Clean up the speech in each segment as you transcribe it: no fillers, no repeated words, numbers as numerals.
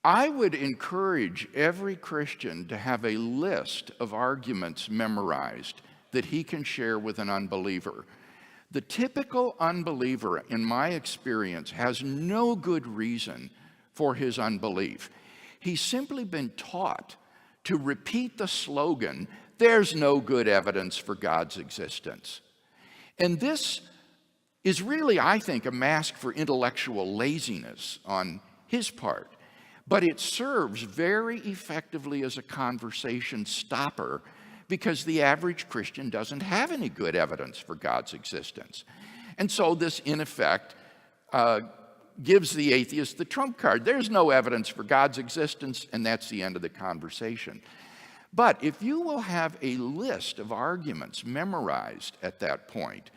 I would encourage every Christian to have a list of arguments memorized that he can share with an unbeliever. The typical unbeliever, in my experience, has no good reason for his unbelief. He's simply been taught to repeat the slogan, "There's no good evidence for God's existence." And this is really, I think, a mask for intellectual laziness on his part. But it serves very effectively as a conversation stopper because the average Christian doesn't have any good evidence for God's existence. And so this, in effect, gives the atheist the trump card. There's no evidence for God's existence, and that's the end of the conversation. But if you will have a list of arguments memorized at that point,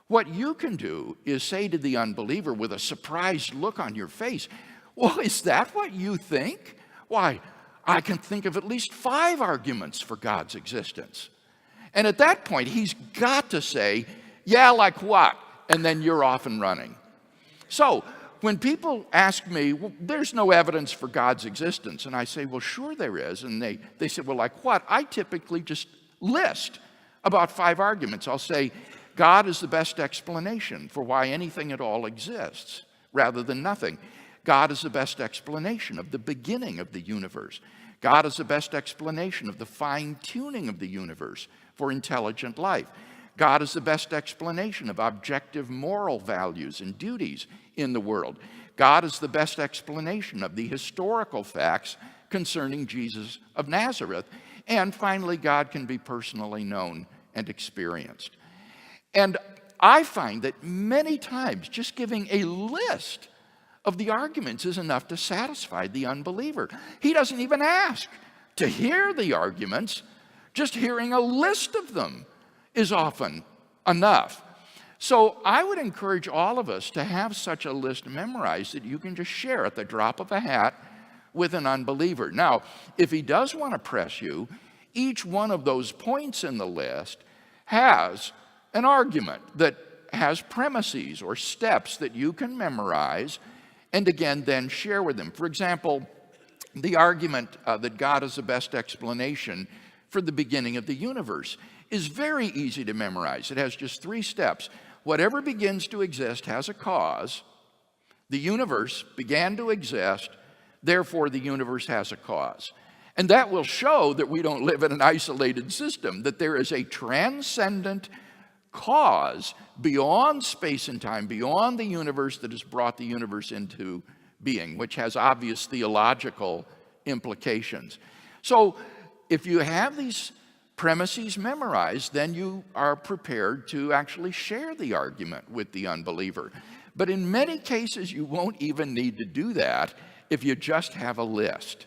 what you can do is say to the unbeliever with a surprised look on your face, "Well, is that what you think? Why, I can think of at least 5 arguments for God's existence." And at that point, he's got to say, "Yeah, like what?" And then you're off and running. So when people ask me, "Well, there's no evidence for God's existence," and I say, "Well, sure there is," and they say, "Well, like what?" I typically just list about 5 arguments. I'll say, God is the best explanation for why anything at all exists, rather than nothing. God is the best explanation of the beginning of the universe. God is the best explanation of the fine-tuning of the universe for intelligent life. God is the best explanation of objective moral values and duties in the world. God is the best explanation of the historical facts concerning Jesus of Nazareth. And finally, God can be personally known and experienced. And I find that many times just giving a list of the arguments is enough to satisfy the unbeliever. He doesn't even ask to hear the arguments. Just hearing a list of them is often enough. So I would encourage all of us to have such a list memorized that you can just share at the drop of a hat with an unbeliever. Now, if he does want to press you, each one of those points in the list has an argument that has premises or steps that you can memorize and again then share with them. For example, the argument that God is the best explanation for the beginning of the universe is very easy to memorize. It has just 3 steps. Whatever begins to exist has a cause. The universe began to exist, therefore the universe has a cause. And that will show that we don't live in an isolated system, that there is a transcendent cause beyond space and time, beyond the universe, that has brought the universe into being, which has obvious theological implications. So if you have these premises memorized, then you are prepared to actually share the argument with the unbeliever. But in many cases, you won't even need to do that if you just have a list.